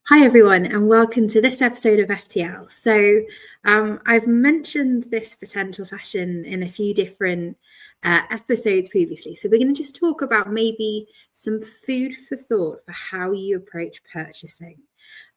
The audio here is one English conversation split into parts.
Hi everyone, and welcome to this episode of FTL. So I've mentioned this potential session in a few different episodes previously. So we're going to just talk about maybe some food for thought for how you approach purchasing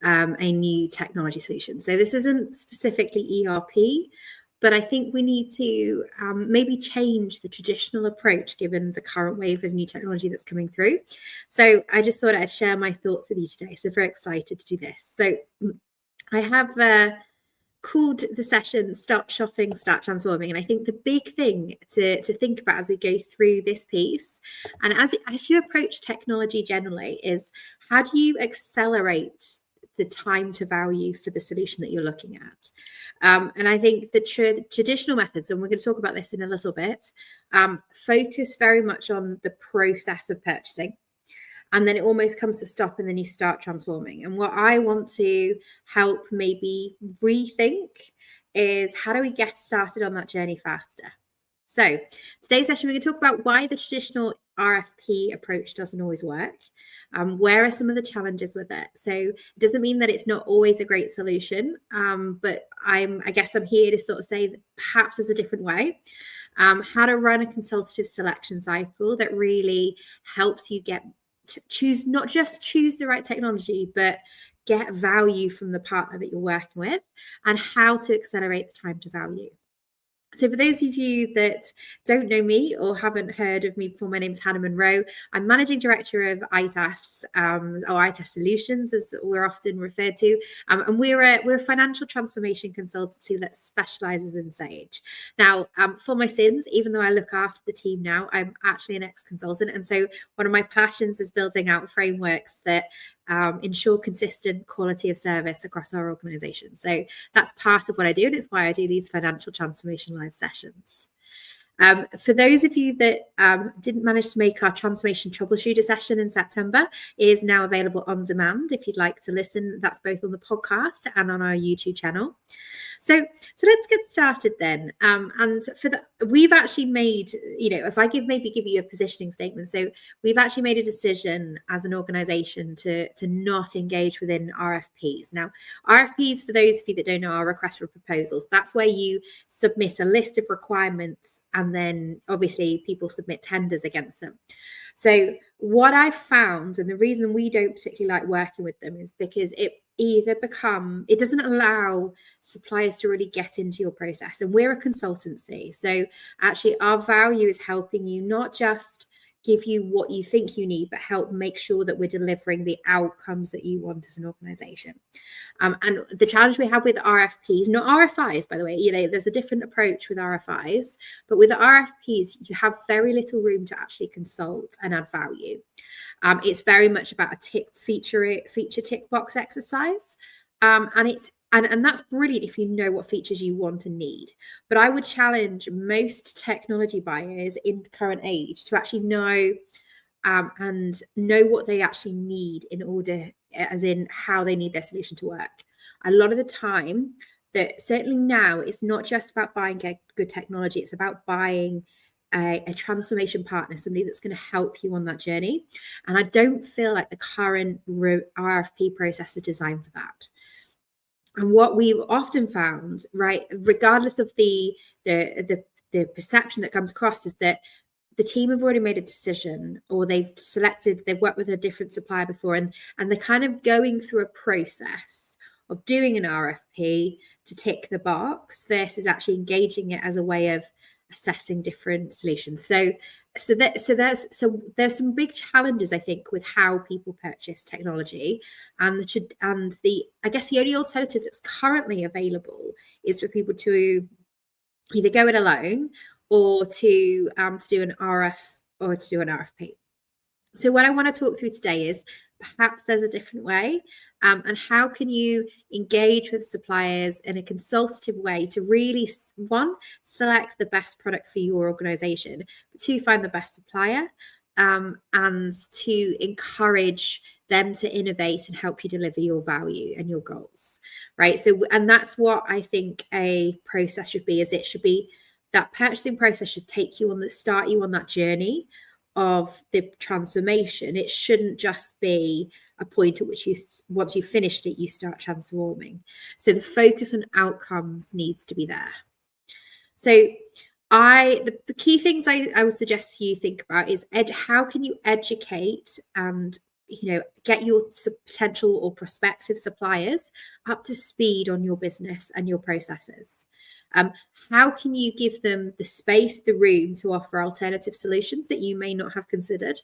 a new technology solution. So this isn't specifically ERP, but I think we need to maybe change the traditional approach given the current wave of new technology that's coming through. So I just thought I'd share my thoughts with you today. So very excited to do this. So I have called the session Stop Shopping, Start Transforming. And I think the big thing to think about as we go through this piece and as you approach technology generally is how do you accelerate the time to value for the solution that you're looking at. And I think the traditional methods, and we're going to talk about this in a little bit, focus very much on the process of purchasing. And then it almost comes to stop and then you start transforming. And what I want to help maybe rethink is how do we get started on that journey faster? So today's session, we're going to talk about why the traditional RFP approach doesn't always work. Where are some of the challenges with it? So it doesn't mean that it's not always a great solution, but I guess I'm here to sort of say that perhaps there's a different way. How to run a consultative selection cycle that really helps you choose, not just choose the right technology, but get value from the partner that you're working with, and how to accelerate the time to value. So for those of you that don't know me or haven't heard of me before, my name is Hannah Munro. I'm Managing Director of itas, or itas Solutions, as we're often referred to. And we're a financial transformation consultancy that specialises in Sage. Now, for my sins, even though I look after the team now, I'm actually an ex-consultant. And so one of my passions is building out frameworks that ensure consistent quality of service across our organization. So that's part of what I do, and it's why I do these financial transformation live sessions. For those of you that didn't manage to make our transformation troubleshooter session in September, it is now available on demand if you'd like to listen. That's both on the podcast and on our YouTube channel. So let's get started then. And we've actually made, if I give you a positioning statement. So we've actually made a decision as an organization to not engage within RFPs. Now, RFPs, for those of you that don't know, are requests for proposals. That's where you submit a list of requirements and then obviously people submit tenders against them. So what I've found, and the reason we don't particularly like working with them, is because it doesn't allow suppliers to really get into your process. And we're a consultancy. So actually our value is helping you not just give you what you think you need, but help make sure that we're delivering the outcomes that you want as an organization. And the challenge we have with RFPs, not RFIs, by the way, there's a different approach with RFIs, but with the RFPs, you have very little room to actually consult and add value. It's very much about a feature tick box exercise. And that's brilliant if you know what features you want and need. But I would challenge most technology buyers in the current age to actually know and know what they actually need in order, as in how they need their solution to work. A lot of the time, that certainly now, it's not just about buying good technology. It's about buying a transformation partner, somebody that's going to help you on that journey. And I don't feel like the current RFP process is designed for that. And what we've often found, right, regardless of the perception that comes across, is that the team have already made a decision, or they've worked with a different supplier before, and they're kind of going through a process of doing an RFP to tick the box versus actually engaging it as a way of assessing different solutions. So there's some big challenges, I think, with how people purchase technology, and I guess the only alternative that's currently available is for people to either go it alone or to do an RFP. So what I want to talk through today is perhaps there's a different way, and how can you engage with suppliers in a consultative way to really, one, select the best product for your organization, but two, find the best supplier, and to encourage them to innovate and help you deliver your value and your goals, right? So, and that's what I think a process should be, is it should be that purchasing process should start you on that journey of the transformation. It shouldn't just be a point at which once you've finished it, you start transforming. So the focus on outcomes needs to be there. So the key things I would suggest you think about is how can you educate and get your potential or prospective suppliers up to speed on your business and your processes. How can you give them the space, the room to offer alternative solutions that you may not have considered?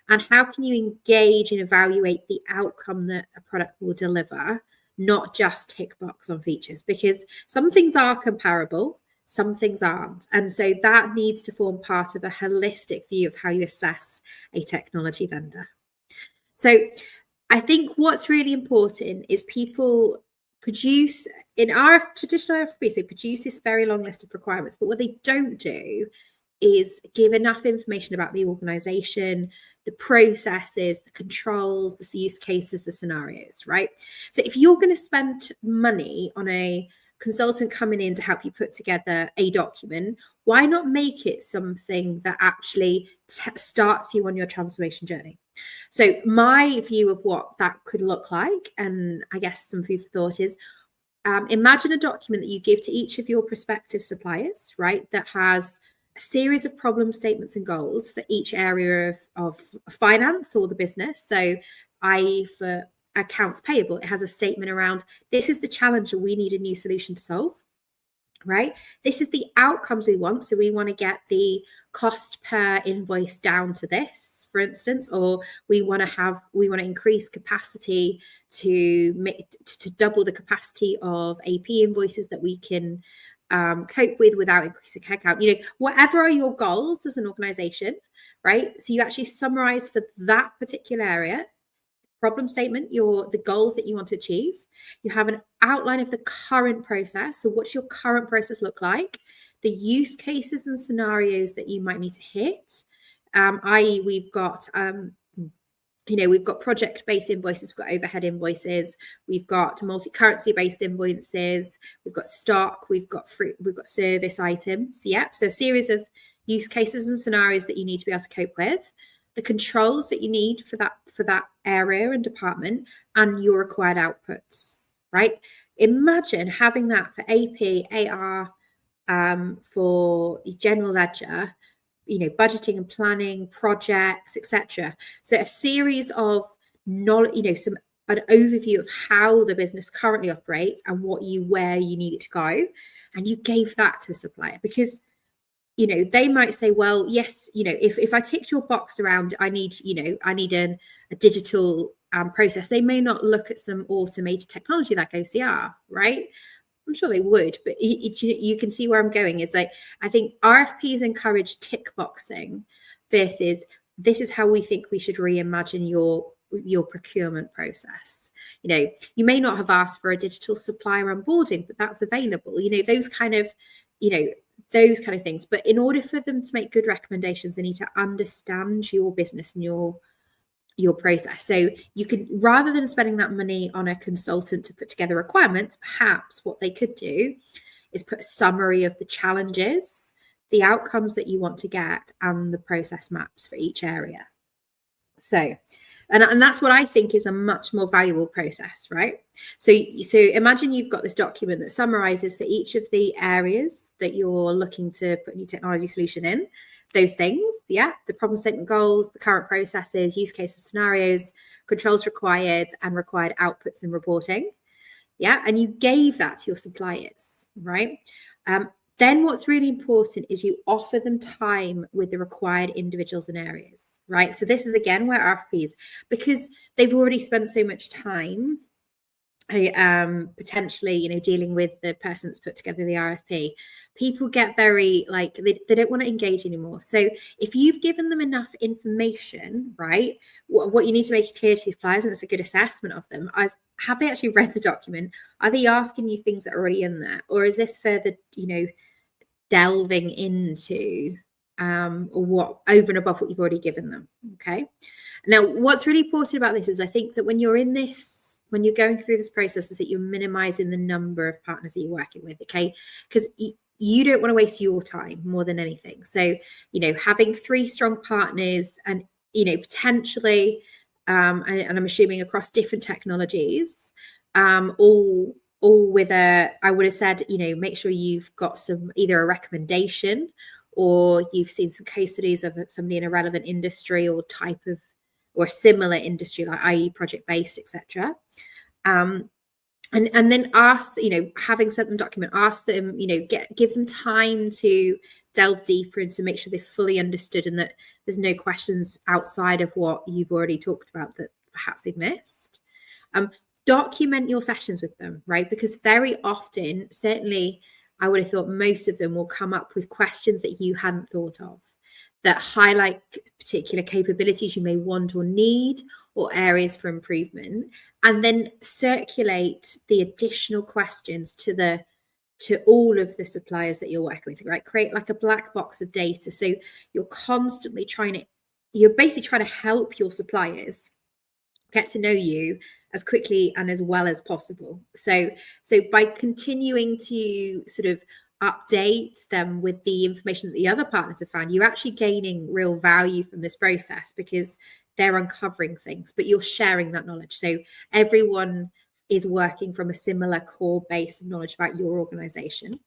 And how can you engage and evaluate the outcome that a product will deliver, not just tick box on features? Because some things are comparable, some things aren't. And so that needs to form part of a holistic view of how you assess a technology vendor. So I think what's really important is people produce, in our traditional RFPs, they produce this very long list of requirements, but what they don't do is give enough information about the organization, the processes, the controls, the use cases, the scenarios, right? So if you're going to spend money on a consultant coming in to help you put together a document, why not make it something that actually starts you on your transformation journey? So my view of what that could look like, and I guess some food for thought, is imagine a document that you give to each of your prospective suppliers, right, that has a series of problem statements and goals for each area of finance or the business. So i.e. for accounts payable, it has a statement around, this is the challenge that we need a new solution to solve, right? This is the outcomes we want. So we want to get the cost per invoice down to this, for instance, or we want to increase capacity to double the capacity of AP invoices that we can cope with without increasing headcount. Whatever are your goals as an organization, right? So you actually summarize for that particular area, problem statement, the goals that you want to achieve. You have an outline of the current process. So what's your current process look like? The use cases and scenarios that you might need to hit, i.e. we've got project-based invoices, we've got overhead invoices, we've got multi-currency-based invoices, we've got stock, we've got service items. Yep. So a series of use cases and scenarios that you need to be able to cope with, the controls that you need for that area and department, and your required outputs, right? Imagine having that for AP, AR, for general ledger, budgeting and planning, projects, etc. So a series of knowledge, an overview of how the business currently operates and where you need it to go. And you gave that to a supplier, because they might say, well, yes, if I ticked your box around, I need a digital process. They may not look at some automated technology like OCR, right? I'm sure they would, but you can see where I'm going. Is like, I think RFPs encourage tick boxing versus this is how we think we should reimagine your procurement process. You may not have asked for a digital supplier onboarding, but that's available. Those kind of things. But in order for them to make good recommendations, they need to understand your business and your process. So you could, rather than spending that money on a consultant to put together requirements, perhaps what they could do is put a summary of the challenges, the outcomes that you want to get, and the process maps for each area. So, and that's what I think is a much more valuable process, right? So imagine you've got this document that summarizes for each of the areas that you're looking to put a new technology solution in, those things, yeah, the problem statement goals, the current processes, use cases, scenarios, controls required, and required outputs and reporting. Yeah, and you gave that to your suppliers, right? Then what's really important is you offer them time with the required individuals and areas, right? So this is again where RFPs, because they've already spent so much time potentially, dealing with the person that's put together the RFP, people get very they don't want to engage anymore. So if you've given them enough information, right, what you need to make it clear to these suppliers, and it's a good assessment of them, is have they actually read the document? Are they asking you things that are already in there, or is this further, delving into or what over and above what you've already given them? Okay. Now, what's really important about this is I think that when you're going through this process, is that you're minimizing the number of partners that you're working with, okay? Because you don't want to waste your time more than anything. So, having 3 strong partners and, potentially and I'm assuming across different technologies, all with I would have said, make sure you've got either a recommendation, or you've seen some case studies of somebody in a relevant industry or type of, or similar industry, like i.e. project-based, etc. And then ask, having sent them document, ask them, give them time to delve deeper and to make sure they've fully understood, and that there's no questions outside of what you've already talked about that perhaps they've missed. Document your sessions with them, right? Because very often, certainly I would have thought most of them will come up with questions that you hadn't thought of, that highlight particular capabilities you may want or need, or areas for improvement, and then circulate the additional questions to all of the suppliers that you're working with, right? Create like a black box of data. So you're constantly you're basically trying to help your suppliers get to know you as quickly and as well as possible. So by continuing to sort of update them with the information that the other partners have found, you're actually gaining real value from this process, because they're uncovering things, but you're sharing that knowledge. So everyone is working from a similar core base of knowledge about your organization.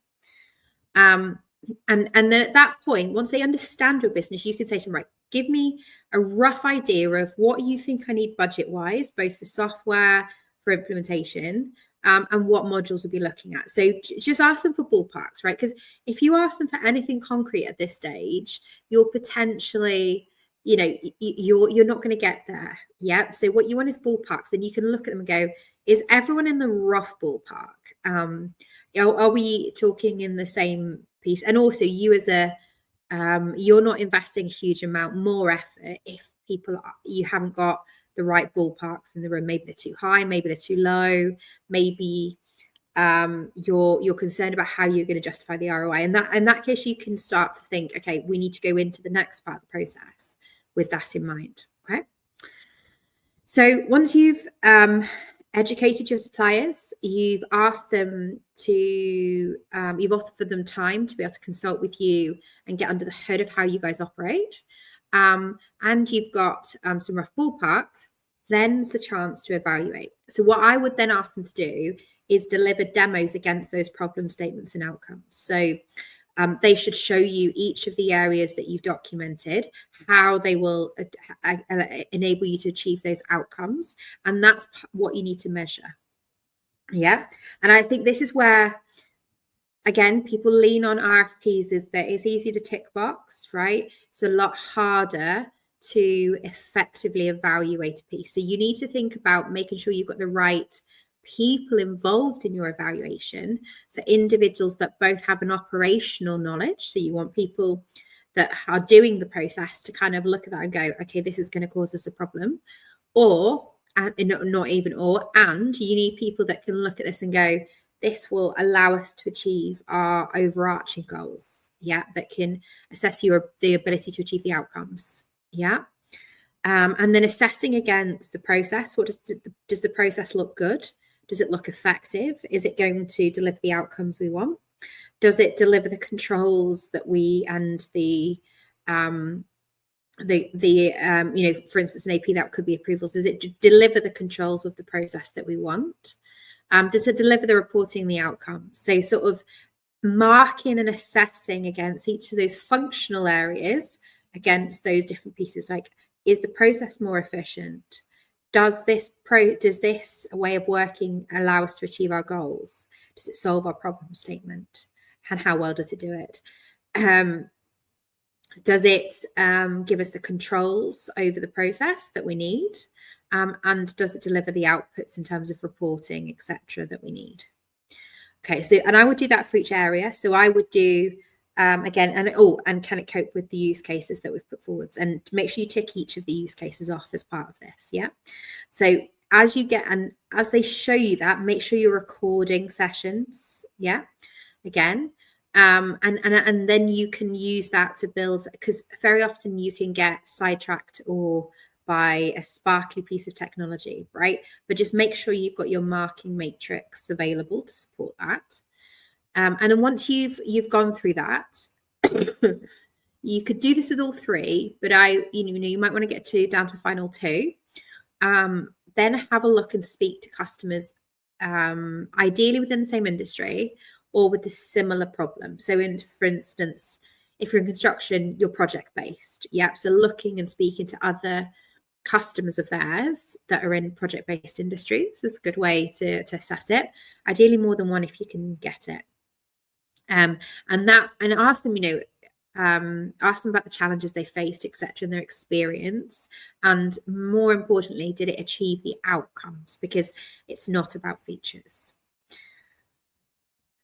And then at that point, once they understand your business, you can say to them, right, give me a rough idea of what you think I need budget-wise, both for software, for implementation, and what modules we'll be looking at. So just ask them for ballparks, right? Because if you ask them for anything concrete at this stage, you're potentially, you're not going to get there. Yeah. So what you want is ballparks. Then you can look at them and go, is everyone in the rough ballpark? Are we talking in the same piece? And also, you as you're not investing a huge amount more effort if you haven't got the right ballparks in the room. Maybe they're too high, maybe they're too low, maybe you're concerned about how you're going to justify the ROI. And in that case, you can start to think, okay, we need to go into the next part of the process with that in mind. Okay. So once you've educated your suppliers, you've asked them to, you've offered them time to be able to consult with you and get under the hood of how you guys operate, and you've got some rough ballparks, then's the chance to evaluate. So what I would then ask them to do is deliver demos against those problem statements and outcomes. So they should show you each of the areas that you've documented, how they will enable you to achieve those outcomes. And that's what you need to measure. Yeah. And I think this is where, again, people lean on RFPs, is that it's easy to tick box, right? It's a lot harder to effectively evaluate a piece. So you need to think about making sure you've got the right people involved in your evaluation. So individuals that both have an operational knowledge. So you want people that are doing the process to kind of look at that and go, okay, this is going to cause us a problem. And you need people that can look at this and go, this will allow us to achieve our overarching goals. Yeah. That can assess the ability to achieve the outcomes. Yeah. And then assessing against the process. What does the process look good? Does it look effective? Is it going to deliver the outcomes we want? Does it deliver the controls that we and for instance, an AP that could be approvals? Does it deliver the controls of the process that we want? Does it deliver the reporting, the outcomes? So sort of marking and assessing against each of those functional areas against those different pieces. Like, is the process more efficient? Does this way of working allow us to achieve our goals? Does it solve our problem statement? And how well does it do it? Does it give us the controls over the process that we need? And does it deliver the outputs in terms of reporting, etc., that we need? Okay, so, and I would do that for each area. So I would do, again, and can it cope with the use cases that we've put forwards? And make sure you tick each of the use cases off as part of this, yeah? So as they show you that, make sure you're recording sessions, yeah? Again, and then you can use that to build, because very often you can get sidetracked or by a sparkly piece of technology, right? But just make sure you've got your marking matrix available to support that. And then once you've gone through that, you could do this with all three, but you might want to get down to final two. then have a look and speak to customers, ideally within the same industry or with a similar problem. So for instance, if you're in construction, you're project-based. Yeah, so looking and speaking to other customers of theirs that are in project-based industries is a good way to assess it. Ideally more than one if you can get it. And ask them, ask them about the challenges they faced, etc., and their experience. And more importantly, did it achieve the outcomes? Because it's not about features.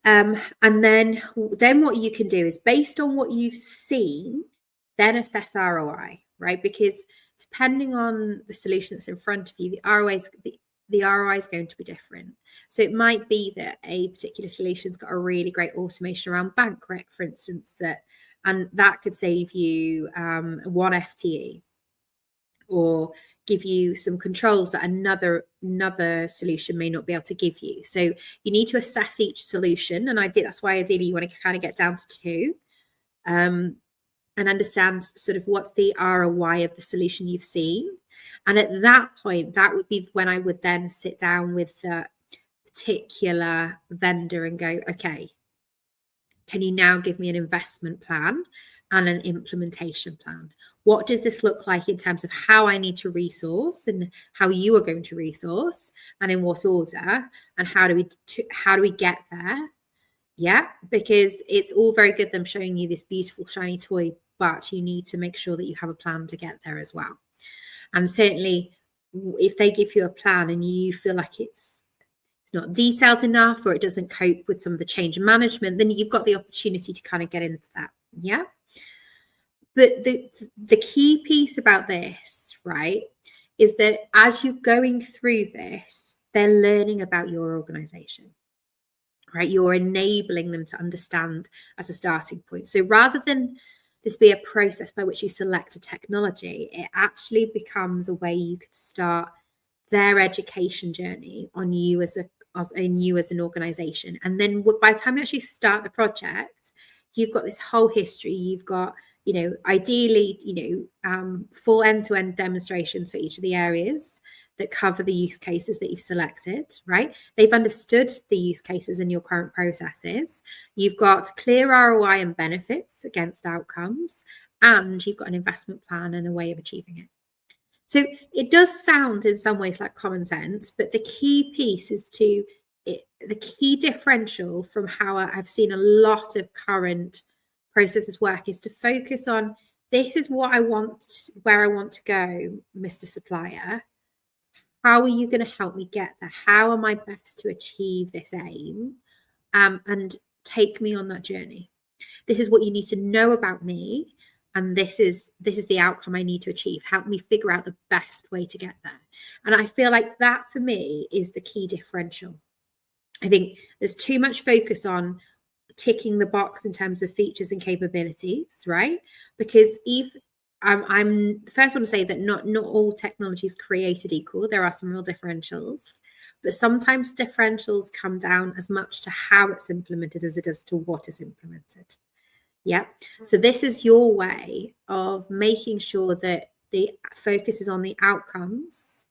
And then what you can do is, based on what you've seen, then assess ROI, right? Because depending on the solution that's in front of you, the ROI is going to be different. So it might be that a particular solution's got a really great automation around bank rec, for instance, and that could save you 1 FTE, or give you some controls that another solution may not be able to give you. So you need to assess each solution, and that's why ideally you want to kind of get down to 2, and understand sort of what's the ROI of the solution you've seen. And at that point, that would be when I would then sit down with the particular vendor and go, okay, can you now give me an investment plan and an implementation plan? What does this look like in terms of how I need to resource and how you are going to resource, and in what order, and how do we get there? Yeah, because it's all very good them showing you this beautiful shiny toy, but you need to make sure that you have a plan to get there as well. And certainly if they give you a plan and you feel like it's not detailed enough, or it doesn't cope with some of the change management, then you've got the opportunity to kind of get into that. Yeah. But the key piece about this, right, is that as you're going through this, they're learning about your organization, right? You're enabling them to understand as a starting point. So rather than this be a process by which you select a technology, it actually becomes a way you could start their education journey on you as an organization. And then by the time you actually start the project, you've got this whole history. You've got, ideally, full end-to-end demonstrations for each of the areas that cover the use cases that you've selected, right? They've understood the use cases in your current processes. You've got clear ROI and benefits against outcomes, and you've got an investment plan and a way of achieving it. So it does sound in some ways like common sense, but the key piece is the key differential from how I've seen a lot of current processes work is to focus on, this is what I want, where I want to go, Mr. Supplier. How are you going to help me get there? How am I best to achieve this aim? And take me on that journey. This is what you need to know about me. And this is the outcome I need to achieve. Help me figure out the best way to get there. And I feel like that for me is the key differential. I think there's too much focus on ticking the box in terms of features and capabilities, right? Because I'm the first one to say that not all technology is created equal. There are some real differentials, but sometimes differentials come down as much to how it's implemented as it does to what is implemented. Yeah. So this is your way of making sure that the focus is on the outcomes,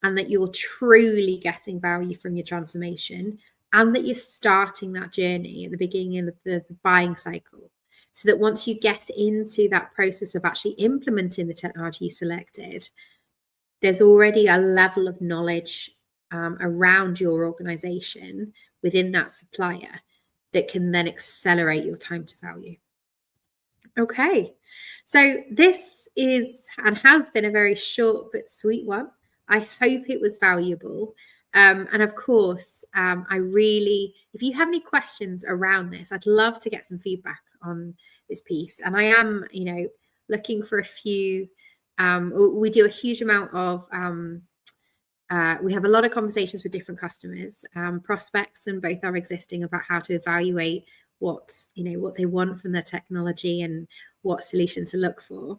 and that you're truly getting value from your transformation, and that you're starting that journey at the beginning of the buying cycle. So that once you get into that process of actually implementing the technology you selected, there's already a level of knowledge around your organization within that supplier that can then accelerate your time to value. Okay, so this is and has been a very short but sweet one. I hope it was valuable. And of course, if you have any questions around this, I'd love to get some feedback on this piece. And I am, looking for a few. We do a huge amount of, we have a lot of conversations with different customers, prospects, and both are existing, about how to evaluate what they want from their technology and what solutions to look for.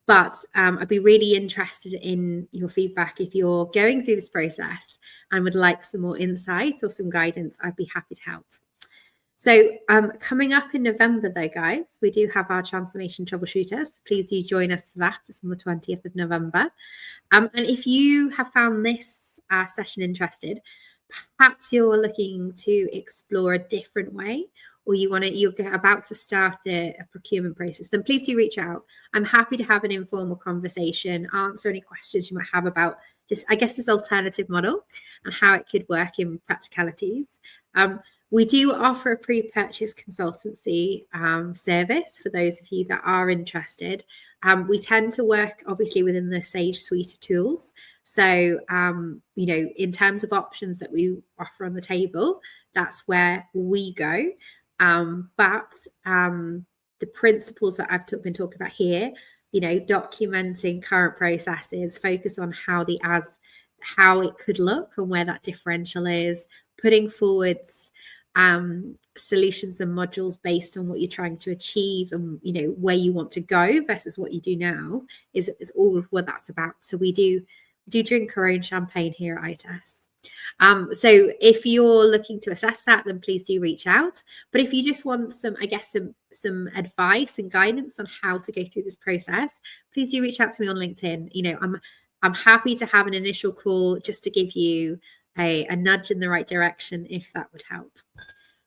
But I'd be really interested in your feedback. If you're going through this process and would like some more insight or some guidance, I'd be happy to help. So coming up in November, though, guys, we do have our transformation troubleshooters. Please do join us for that. It's on the 20th of November. And if you have found this session interested, perhaps you're looking to explore a different way, or you're about to start a procurement process, then please do reach out. I'm happy to have an informal conversation, answer any questions you might have about this, I guess, this alternative model and how it could work in practicalities. We do offer a pre-purchase consultancy service for those of you that are interested. We tend to work obviously within the Sage suite of tools. So, in terms of options that we offer on the table, that's where we go. But the principles that I've been talking about here, documenting current processes, focus on how it could look and where that differential is, putting forwards solutions and modules based on what you're trying to achieve and where you want to go versus what you do now is all of what that's about. So we do drink our own champagne here at itas. So if you're looking to assess that, then please do reach out. But if you just want some advice and guidance on how to go through this process, please do reach out to me on LinkedIn. I'm happy to have an initial call just to give you a nudge in the right direction if that would help.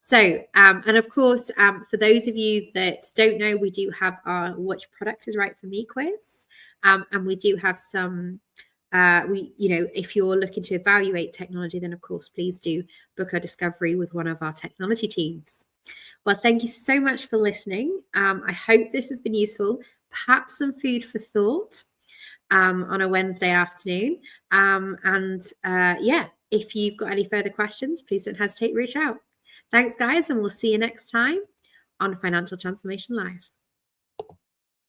So, and of course, for those of you that don't know, we do have our Which Product is Right for Me quiz. And we do have some, if you're looking to evaluate technology, then of course, please do book a discovery with one of our technology teams. Well, thank you so much for listening. I hope this has been useful, perhaps some food for thought on a Wednesday afternoon. If you've got any further questions, please don't hesitate to reach out. Thanks, guys, and we'll see you next time on Financial Transformation Live.